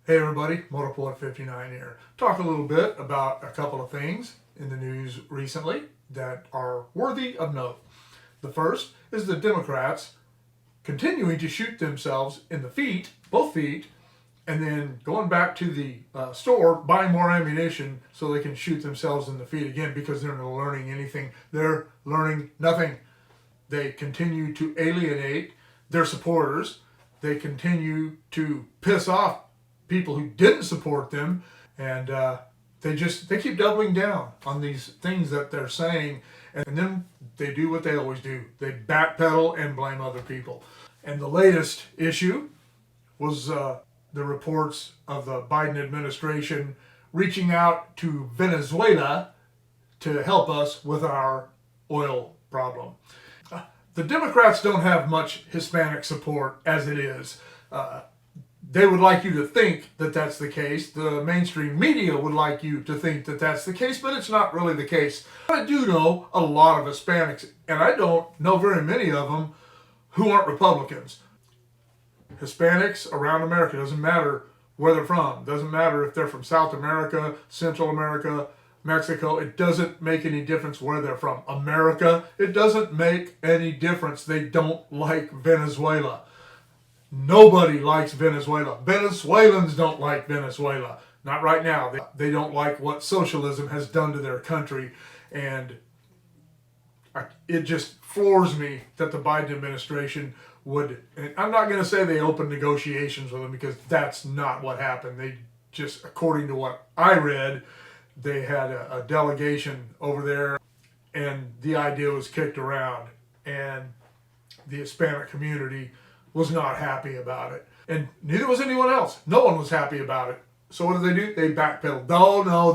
Hey everybody, Motorport59 here. Talk a little bit about a couple of things in the news recently that are worthy of note. The first is the Democrats continuing to shoot themselves in the feet, both feet, and then going back to the store, buying more ammunition so they can shoot themselves in the feet again because they're not learning anything. They're learning nothing. They continue to alienate their supporters. They continue to piss off people who didn't support them, and they keep doubling down on these things that they're saying, and then they do what they always do. They backpedal and blame other people. And the latest issue was the reports of the Biden administration reaching out to Venezuela to help us with our oil problem. The Democrats don't have much Hispanic support as it is. They would like you to think that that's the case. The mainstream media would like you to think that that's the case, but it's not really the case. I do know a lot of Hispanics, and I don't know very many of them who aren't Republicans. Hispanics around America, doesn't matter where they're from. Doesn't matter if they're from South America, Central America, Mexico. It doesn't make any difference where they're from. America, it doesn't make any difference. They don't like Venezuela. Nobody likes Venezuela. Venezuelans don't like Venezuela. Not right now. They don't like what socialism has done to their country. And it just floors me that the Biden administration would, and I'm not going to say they opened negotiations with them because that's not what happened. They just, according to what I read, they had a delegation over there and the idea was kicked around and the Hispanic community was not happy about it. And neither was anyone else. No one was happy about it. So what do? They backpedaled. No,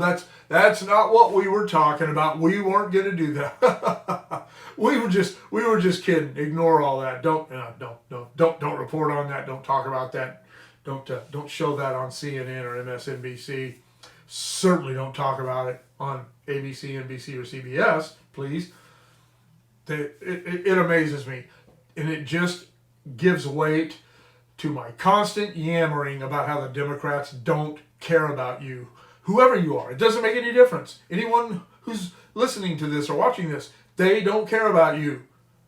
that's not what we were talking about. We weren't going to do that. we were just kidding. Ignore all that. Don't report on that. Don't talk about that. Don't show that on CNN or MSNBC. Certainly don't talk about it on ABC, NBC, or CBS, please. It amazes me, and it just gives weight to my constant yammering about how the Democrats don't care about you. Whoever you are, it doesn't make any difference. Anyone who's listening to this or watching this, they don't care about you.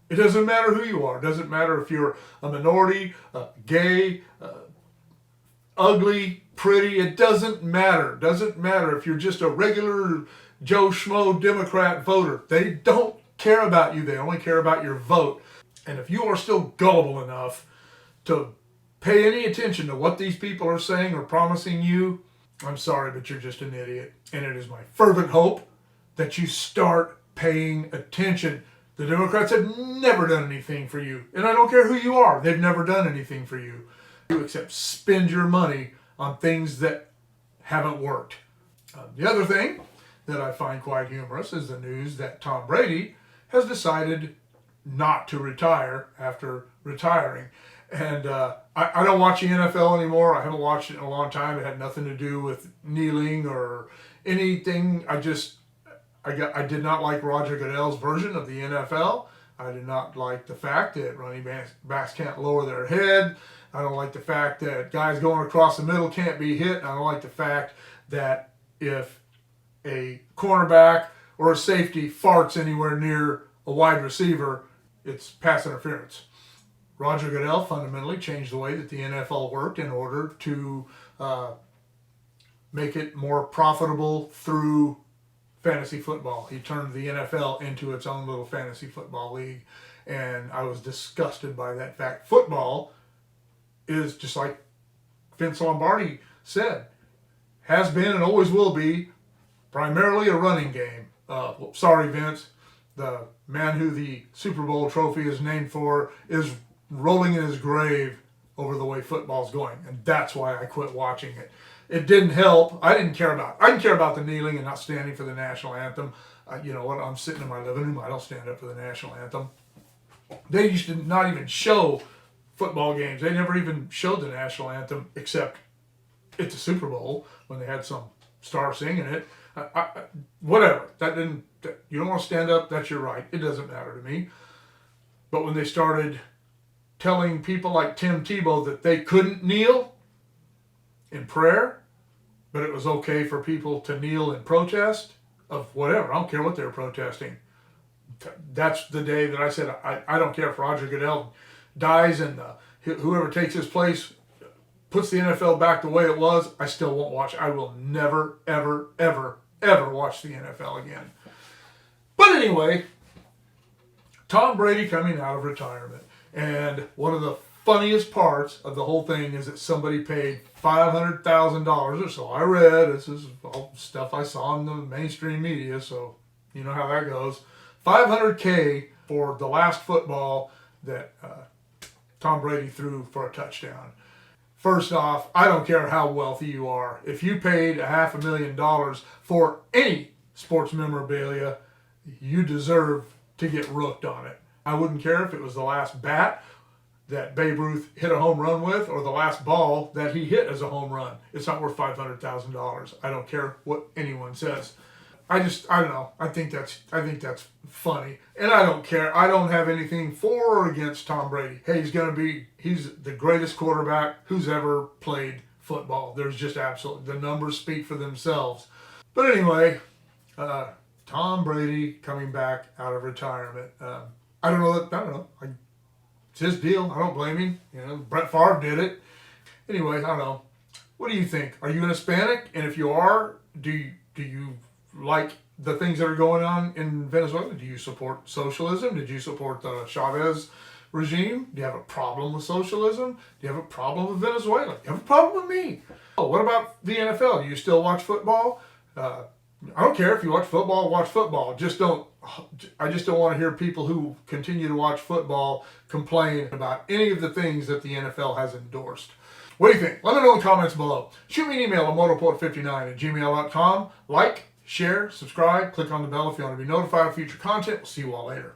It doesn't matter who you are. It doesn't matter if you're a minority, gay, ugly, pretty. It doesn't matter. It doesn't matter if you're just a regular Joe Schmo Democrat voter. They don't care about you. They only care about your vote. And if you are still gullible enough to pay any attention to what these people are saying or promising you, I'm sorry, but you're just an idiot. And it is my fervent hope that you start paying attention. The Democrats have never done anything for you. And I don't care who you are. They've never done anything for you. Except spend your money on things that haven't worked. The other thing that I find quite humorous is the news that Tom Brady has decided not to retire after retiring. And I don't watch the NFL anymore. I haven't watched it in a long time. It had nothing to do with kneeling or anything. I did not like Roger Goodell's version of the NFL. I did not like the fact that running backs can't lower their head. I don't like the fact that guys going across the middle can't be hit. I don't like the fact that if a cornerback or a safety farts anywhere near a wide receiver, it's pass interference. Roger Goodell fundamentally changed the way that the NFL worked in order to make it more profitable through fantasy football. He turned the NFL into its own little fantasy football league, and I was disgusted by that fact. Football is, just like Vince Lombardi said, has been and always will be primarily a running game. Sorry, Vince. The man who the Super Bowl trophy is named for is rolling in his grave over the way football's going, and that's why I quit watching it. It didn't help. I didn't care about the kneeling and not standing for the national anthem. You know what? I'm sitting in my living room. I don't stand up for the national anthem. They used to not even show football games. They never even showed the national anthem except at the Super Bowl when they had some star singing it. Whatever. You don't want to stand up, that's your right. It doesn't matter to me. But when they started telling people like Tim Tebow that they couldn't kneel, in prayer, but it was okay for people to kneel in protest of whatever. I don't care what they were protesting. That's the day that I said, I don't care if Roger Goodell dies and whoever takes his place puts the NFL back the way it was. I still won't watch. I will never, ever, ever, ever watch the NFL again. But anyway, Tom Brady coming out of retirement. And one of the funniest parts of the whole thing is that somebody paid $500,000 or so. I read, this is all stuff I saw in the mainstream media, so you know how that goes. $500K for the last football that Tom Brady threw for a touchdown. First off, I don't care how wealthy you are. If you paid $500,000 for any sports memorabilia, you deserve to get rooked on it. I wouldn't care if it was the last bat that Babe Ruth hit a home run with or the last ball that he hit as a home run. It's not worth $500,000. I don't care what anyone says. I don't know. I think that's funny. And I don't care. I don't have anything for or against Tom Brady. Hey, he's the greatest quarterback who's ever played football. There's just absolutely, the numbers speak for themselves. But anyway, Tom Brady coming back out of retirement. I don't know. It's his deal. I don't blame him. You know, Brett Favre did it. Anyway, I don't know. What do you think? Are you an Hispanic? And if you are, do you like the things that are going on in Venezuela? Do you support socialism? Did you support the Chavez regime? Do you have a problem with socialism? Do you have a problem with Venezuela? Do you have a problem with me? Oh, what about the NFL? Do you still watch football? I don't care if you watch football. Watch football. I just don't want to hear people who continue to watch football complain about any of the things that the NFL has endorsed. What do you think? Let me know in the comments below. Shoot me an email at motorport59@gmail.com. Like, share, subscribe, click on the bell if you want to be notified of future content. We'll see you all later.